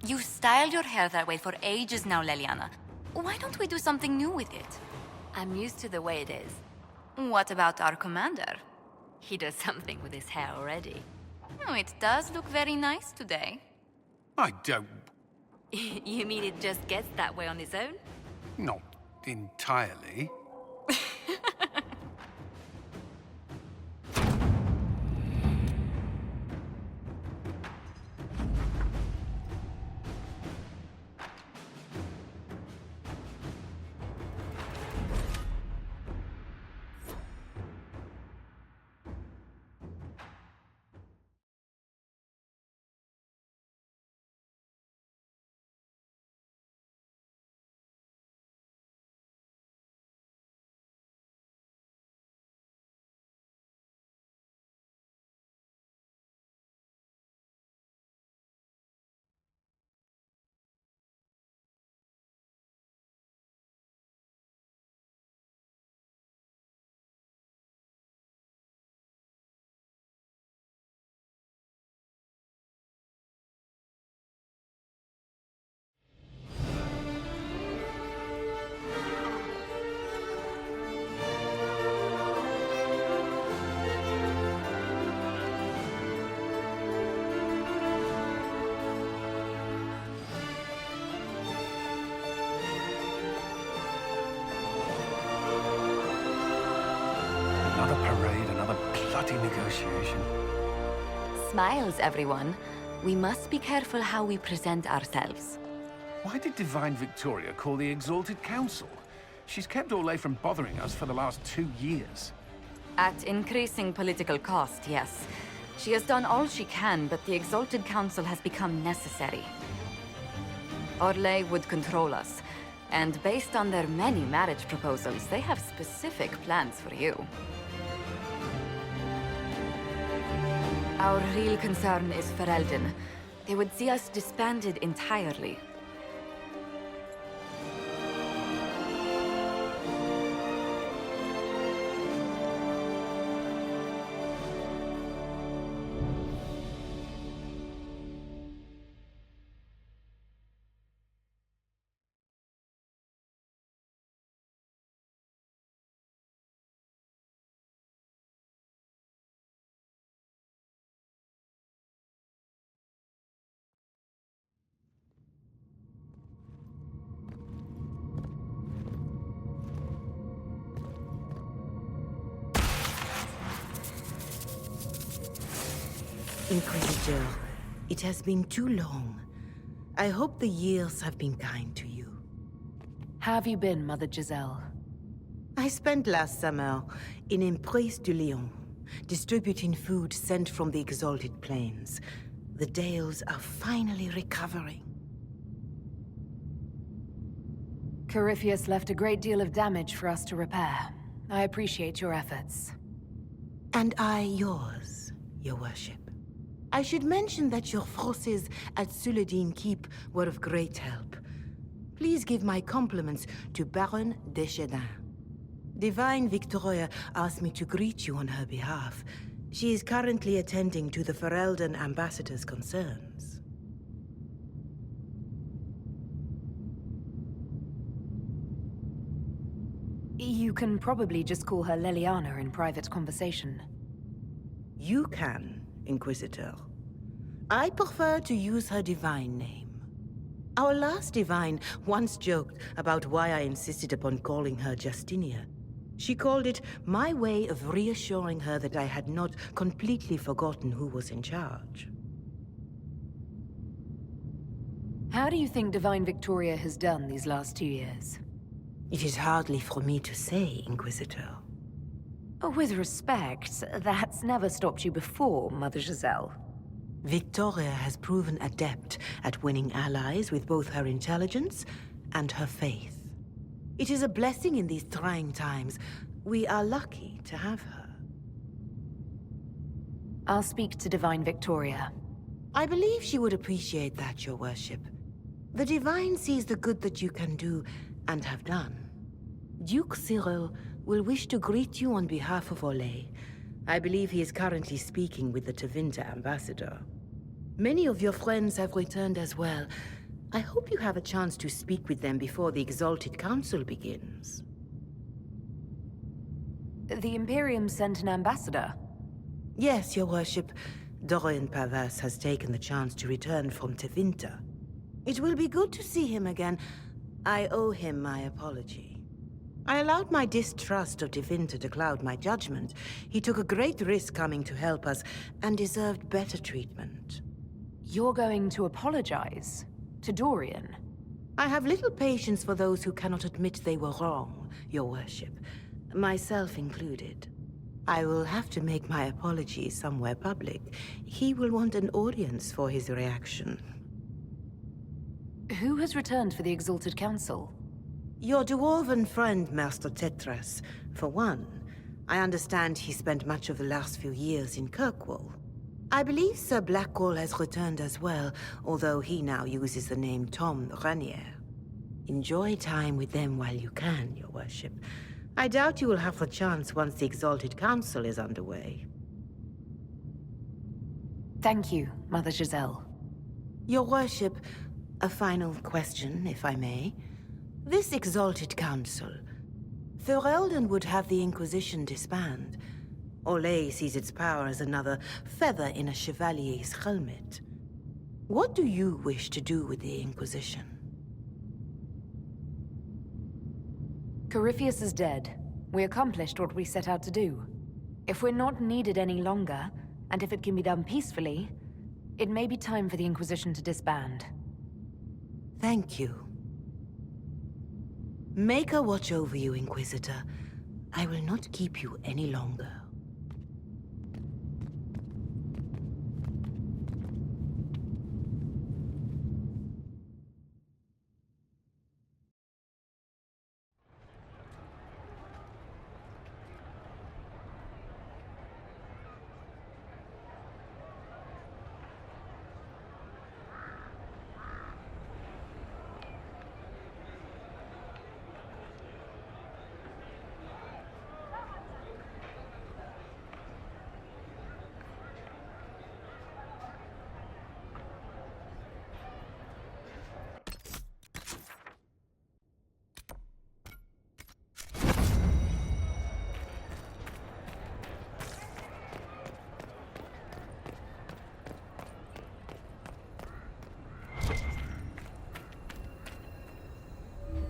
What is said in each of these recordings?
You styled your hair that way for ages now, Leliana. Why don't we do something new with it? I'm used to the way it is. What about our commander? He does something with his hair already. Oh, it does look very nice today. I don't... You mean it just gets that way on its own? not entirely. Another parade, another bloody negotiation. Smiles, everyone. We must be careful how we present ourselves. Why did Divine Victoria call the Exalted Council? She's kept Aellyce from bothering us for the last 2 years. At increasing political cost, yes. She has done all she can, but the Exalted Council has become necessary. Aellyce would control us, and based on their many marriage proposals, they have specific plans for you. Our real concern is Ferelden. They would see us disbanded entirely. Inquisitor, it has been too long. I hope the years have been kind to you. How have you been, Mother Giselle? I spent last summer in Emprise de Lyon, distributing food sent from the Exalted Plains. The Dales are finally recovering. Corypheus left a great deal of damage for us to repair. I appreciate your efforts. And I yours, your worship. I should mention that your forces at Suladin Keep were of great help. Please give my compliments to Baron Deschedin. Divine Victoria asked me to greet you on her behalf. She is currently attending to the Ferelden ambassador's concerns. You can probably just call her Leliana in private conversation. You can, Inquisitor. I prefer to use her divine name. Our last divine once joked about why I insisted upon calling her Justinia. She called it my way of reassuring her that I had not completely forgotten who was in charge. How do you think Divine Victoria has done these last 2 years? It is hardly for me to say, Inquisitor. With respect, that's never stopped you before, Mother Giselle. Victoria has proven adept at winning allies with both her intelligence and her faith. It is a blessing in these trying times. We are lucky to have her. I'll speak to Divine Victoria. I believe she would appreciate that, your worship. The Divine sees the good that you can do and have done. Duke Cyril will wish to greet you on behalf of Aellyce. I believe he is currently speaking with the Tevinter ambassador. Many of your friends have returned as well. I hope you have a chance to speak with them before the Exalted Council begins. The Imperium sent an ambassador. Yes, Your Worship. Dorian Pavas has taken the chance to return from Tevinter. It will be good to see him again. I owe him my apology. I allowed my distrust of Tevinter to cloud my judgment. He took a great risk coming to help us, and deserved better treatment. You're going to apologize? To Dorian? I have little patience for those who cannot admit they were wrong, Your Worship. Myself included. I will have to make my apologies somewhere public. He will want an audience for his reaction. Who has returned for the Exalted Council? Your dwarven friend, Master Tetras, for one. I understand he spent much of the last few years in Kirkwall. I believe Sir Blackwall has returned as well, although he now uses the name Tom Ranier. Enjoy time with them while you can, Your Worship. I doubt you will have the chance once the Exalted Council is underway. Thank you, Mother Giselle. Your Worship, a final question, if I may. This Exalted Council, Ferelden would have the Inquisition disband. Aellyce sees its power as another feather in a chevalier's helmet. What do you wish to do with the Inquisition? Corypheus is dead. We accomplished what we set out to do. If we're not needed any longer, and if it can be done peacefully, it may be time for the Inquisition to disband. Thank you. Maker watch over you, Inquisitor. I will not keep you any longer.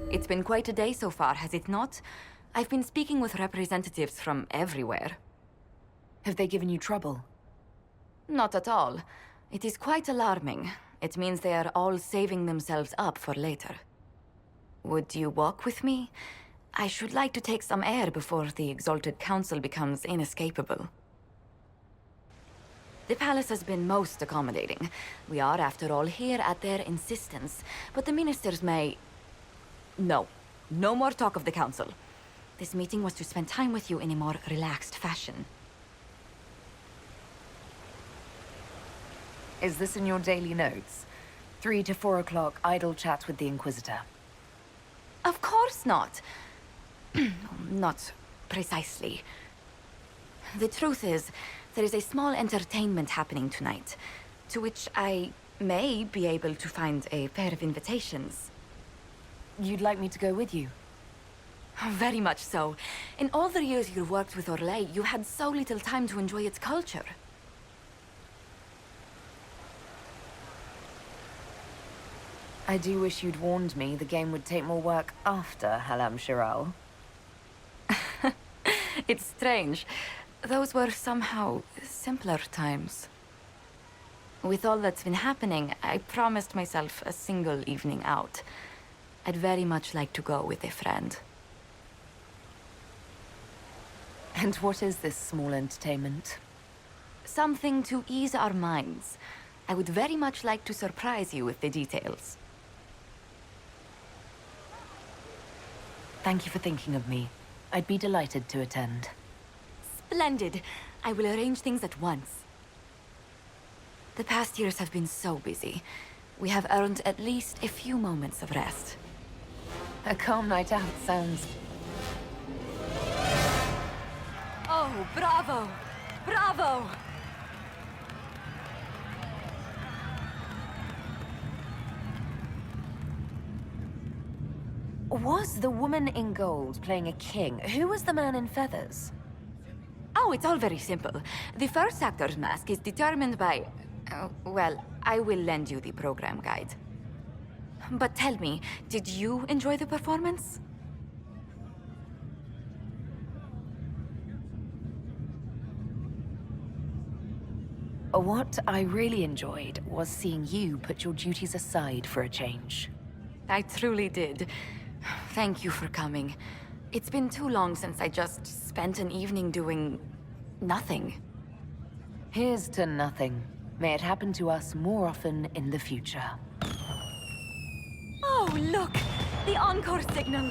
It's been quite a day so far, has it not? I've been speaking with representatives from everywhere. Have they given you trouble? Not at all. It is quite alarming. It means they are all saving themselves up for later. Would you walk with me? I should like to take some air before the Exalted Council becomes inescapable. The palace has been most accommodating. We are, after all, here at their insistence, but the ministers may... No. No more talk of the council. This meeting was to spend time with you in a more relaxed fashion. Is this in your daily notes? 3 to 4 o'clock, idle chats with the Inquisitor. Of course not. Not precisely. The truth is, there is a small entertainment happening tonight, to which I may be able to find a pair of invitations. You'd like me to go with you? Very much so. In all the years you worked with Orlais, you had so little time to enjoy its culture. I do wish you'd warned me the game would take more work after Halam Shiral. It's strange. Those were somehow simpler times. With all that's been happening, I promised myself a single evening out. I'd very much like to go with a friend. And what is this small entertainment? Something to ease our minds. I would very much like to surprise you with the details. Thank you for thinking of me. I'd be delighted to attend. Splendid. I will arrange things at once. The past years have been so busy. We have earned at least a few moments of rest. A calm night out sounds... Oh, bravo! Bravo! Was the woman in gold playing a king? Who was the man in feathers? Oh, it's all very simple. The first actor's mask is determined by... well, I will lend you the program guide. But tell me, did you enjoy the performance? What I really enjoyed was seeing you put your duties aside for a change. I truly did. Thank you for coming. It's been too long since I just spent an evening doing... nothing. Here's to nothing. May it happen to us more often in the future. Oh, look! The encore signal!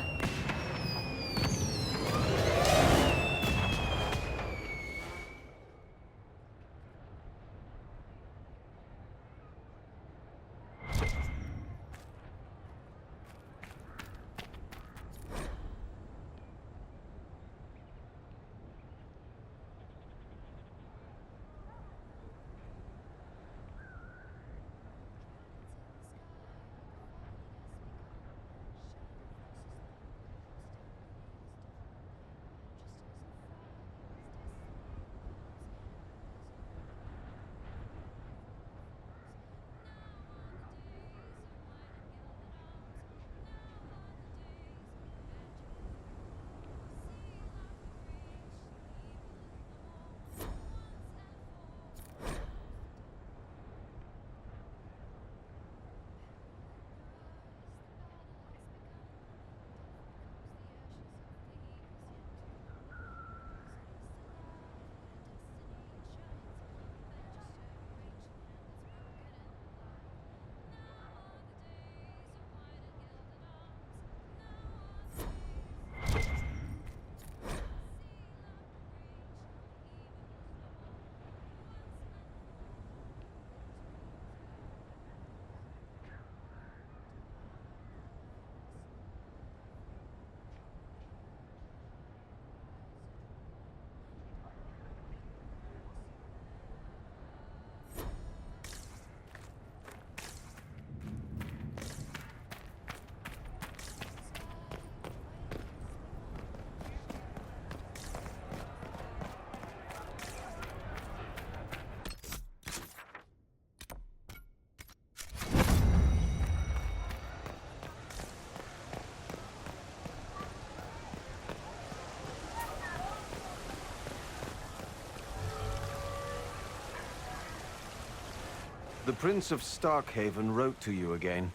The Prince of Starkhaven wrote to you again.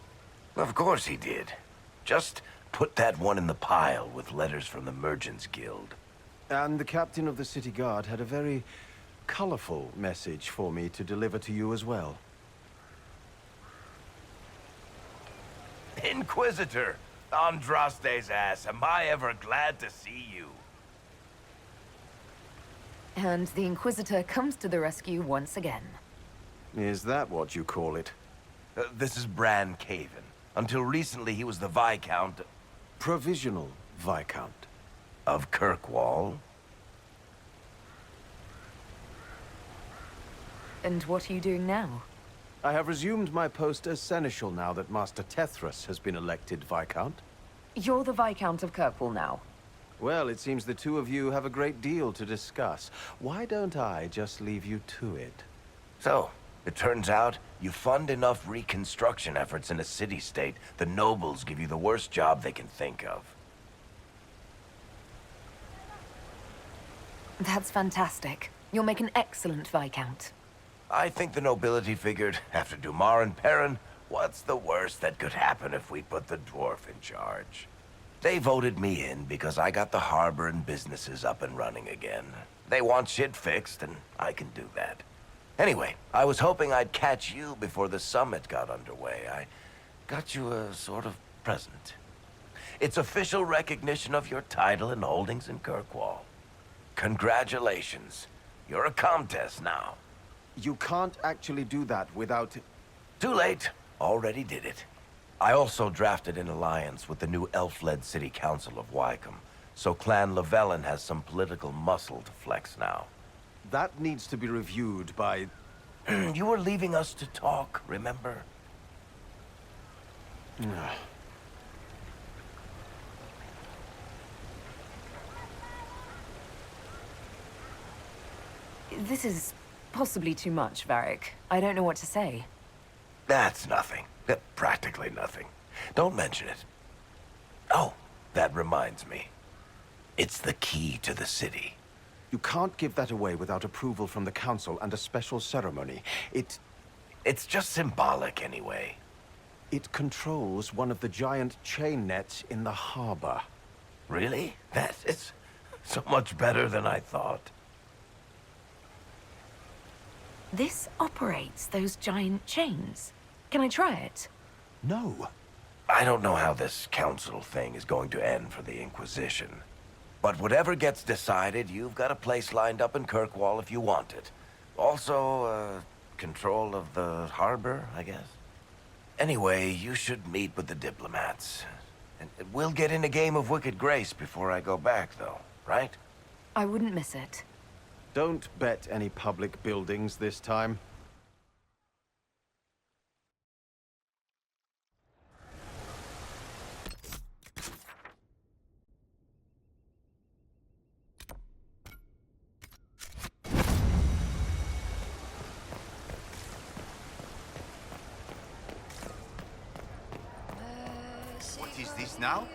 Of course he did. Just put that one in the pile with letters from the Merchants Guild. And the captain of the city guard had a very colorful message for me to deliver to you as well. Inquisitor! Andraste's ass, am I ever glad to see you. And the Inquisitor comes to the rescue once again. Is that what you call it? This is Bran Caven. Until recently, he was the Viscount Provisional Viscount. of Kirkwall. And what are you doing now? I have resumed my post as Seneschal now that Master Tethras has been elected Viscount. You're the Viscount of Kirkwall now. Well, it seems the two of you have a great deal to discuss. Why don't I just leave you to it? So, it turns out, you fund enough reconstruction efforts in a city-state, the nobles give you the worst job they can think of. That's fantastic. You'll make an excellent Viscount. I think the nobility figured, after Dumar and Perrin, what's the worst that could happen if we put the dwarf in charge? They voted me in because I got the harbor and businesses up and running again. They want shit fixed, and I can do that. Anyway, I was hoping I'd catch you before the summit got underway. I got you a sort of present. It's official recognition of your title and holdings in Kirkwall. Congratulations. You're a Comtesse now. You can't actually do that without... Too late. Already did it. I also drafted an alliance with the new elf-led city council of Wycombe, so Clan Llewellyn has some political muscle to flex now. That needs to be reviewed by... You were leaving us to talk, remember? This is possibly too much, Varric. I don't know what to say. That's nothing. Practically nothing. Don't mention it. Oh, that reminds me. It's the key to the city. You can't give that away without approval from the council and a special ceremony. It's just symbolic anyway. It controls one of the giant chain nets in the harbor. Really? That is so much better than I thought. This operates those giant chains. Can I try it? No. I don't know how this council thing is going to end for the Inquisition. But whatever gets decided, you've got a place lined up in Kirkwall if you want it. Also, control of the harbor, I guess. Anyway, you should meet with the diplomats. And we'll get in a game of Wicked Grace before I go back, though, right? I wouldn't miss it. Don't bet any public buildings this time. What is this now?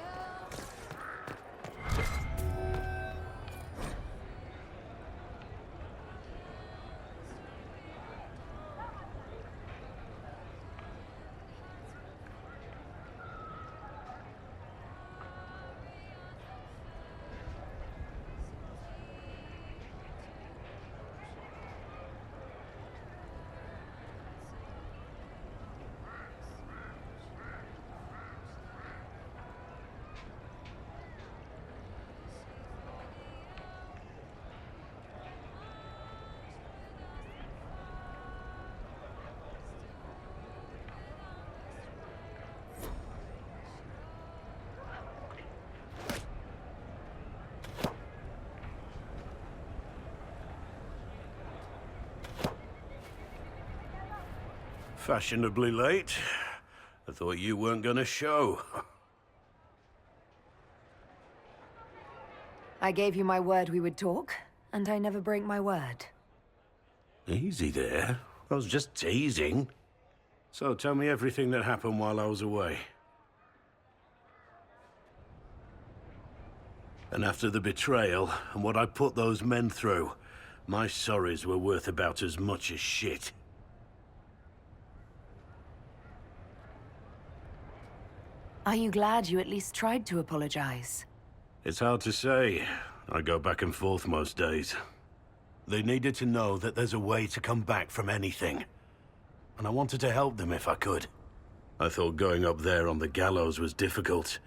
Fashionably late. I thought you weren't gonna show. I gave you my word we would talk, and I never break my word. Easy there. I was just teasing. So tell me everything that happened while I was away. And after the betrayal, and what I put those men through, my sorries were worth about as much as shit. Are you glad you at least tried to apologize? It's hard to say. I go back and forth most days. They needed to know that there's a way to come back from anything. And I wanted to help them if I could. I thought going up there on the gallows was difficult.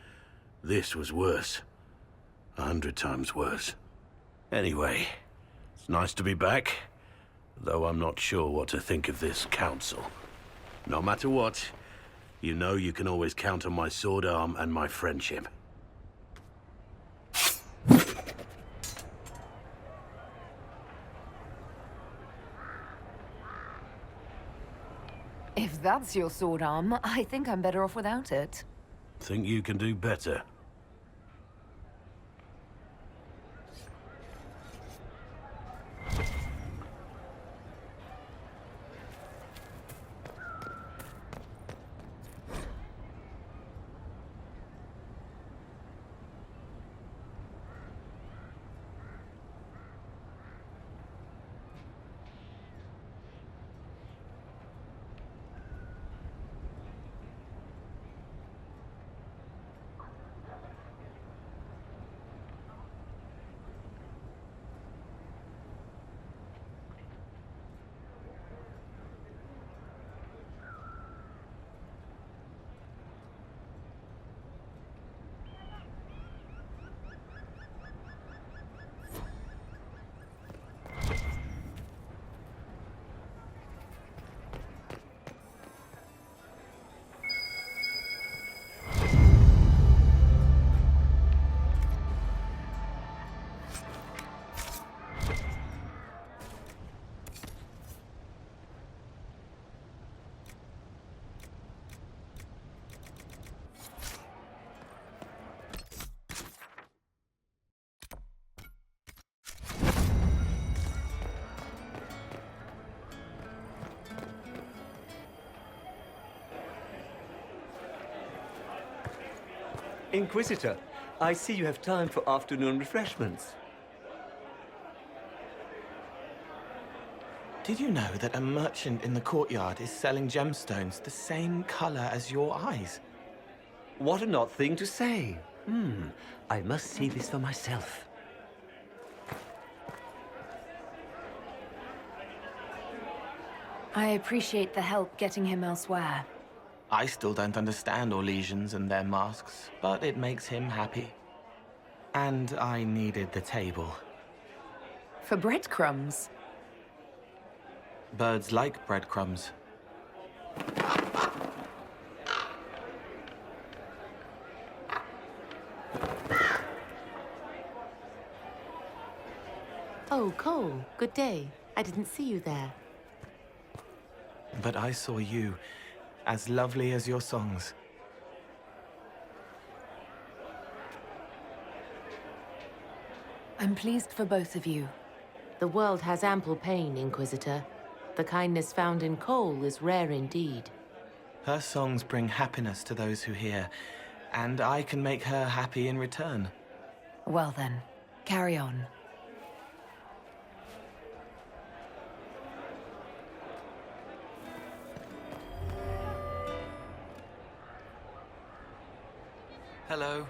This was worse. 100 times worse. Anyway, it's nice to be back. Though I'm not sure what to think of this council. No matter what, you know you can always count on my sword arm and my friendship. If that's your sword arm, I think I'm better off without it. Think you can do better? Inquisitor, I see you have time for afternoon refreshments. Did you know that a merchant in the courtyard is selling gemstones the same color as your eyes? What an odd thing to say. I must see this for myself. I appreciate the help getting him elsewhere. I still don't understand Orlesians and their masks, but it makes him happy. And I needed the table. For breadcrumbs? Birds like breadcrumbs. Oh, Cole, good day. I didn't see you there. But I saw you, as lovely as your songs. I'm pleased for both of you. The world has ample pain, Inquisitor. The kindness found in Cole is rare indeed. Her songs bring happiness to those who hear, and I can make her happy in return. Well then, carry on. Hello.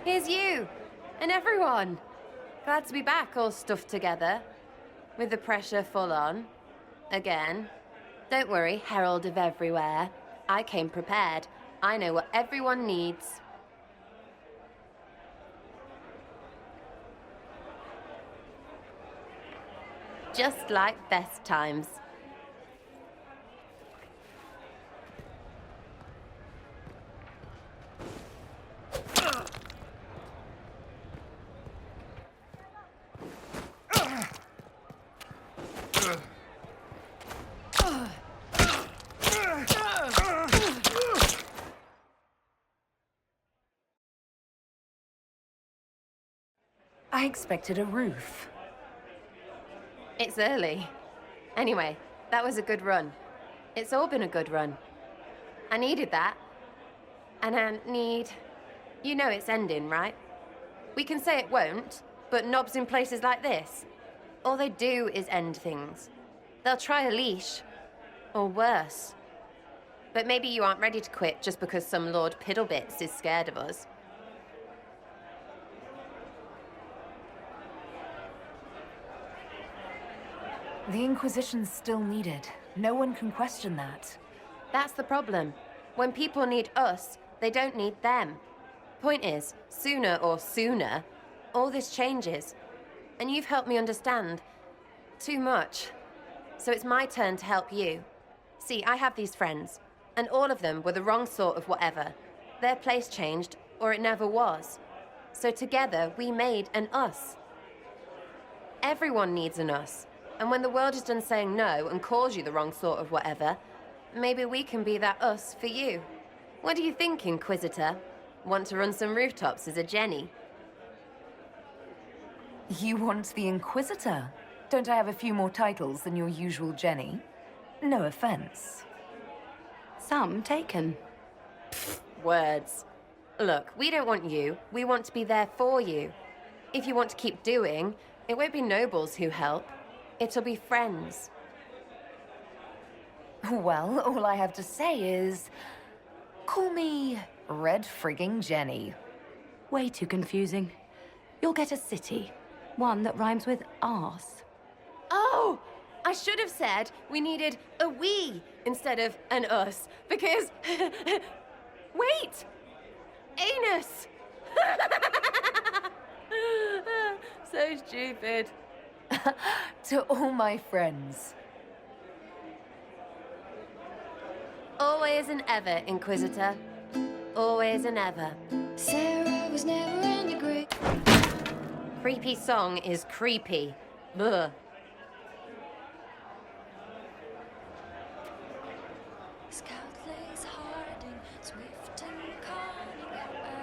Here's you! And everyone! Glad to be back, all stuffed together. With the pressure full on. Again. Don't worry, Herald of Everywhere. I came prepared. I know what everyone needs. Just like best times. I expected a roof. It's early. Anyway, that was a good run. It's all been a good run. I needed that. And I need... You know it's ending, right? We can say it won't, but knobs in places like this, all they do is end things. They'll try a leash. Or worse. But maybe you aren't ready to quit just because some Lord Piddlebits is scared of us. The Inquisition's still needed. No one can question that. That's the problem. When people need us, they don't need them. Point is, sooner, all this changes. And you've helped me understand. Too much. So it's my turn to help you. See, I have these friends, and all of them were the wrong sort of whatever. Their place changed, or it never was. So together, we made an us. Everyone needs an us. And when the world is done saying no and calls you the wrong sort of whatever, maybe we can be that us for you. What do you think, Inquisitor? Want to run some rooftops as a Jenny? You want the Inquisitor? Don't I have a few more titles than your usual Jenny? No offense. Some taken. Words. Look, we don't want you. We want to be there for you. If you want to keep doing, it won't be nobles who help. It'll be friends. Well, all I have to say is... call me Red Frigging Jenny. Way too confusing. You'll get a city. One that rhymes with arse. Oh! I should have said we needed a we instead of an us, because... Wait! Anus! So stupid. To all my friends. Always and ever, Inquisitor. Always and ever. Sarah was never in the grave. Creepy song is creepy. Ugh.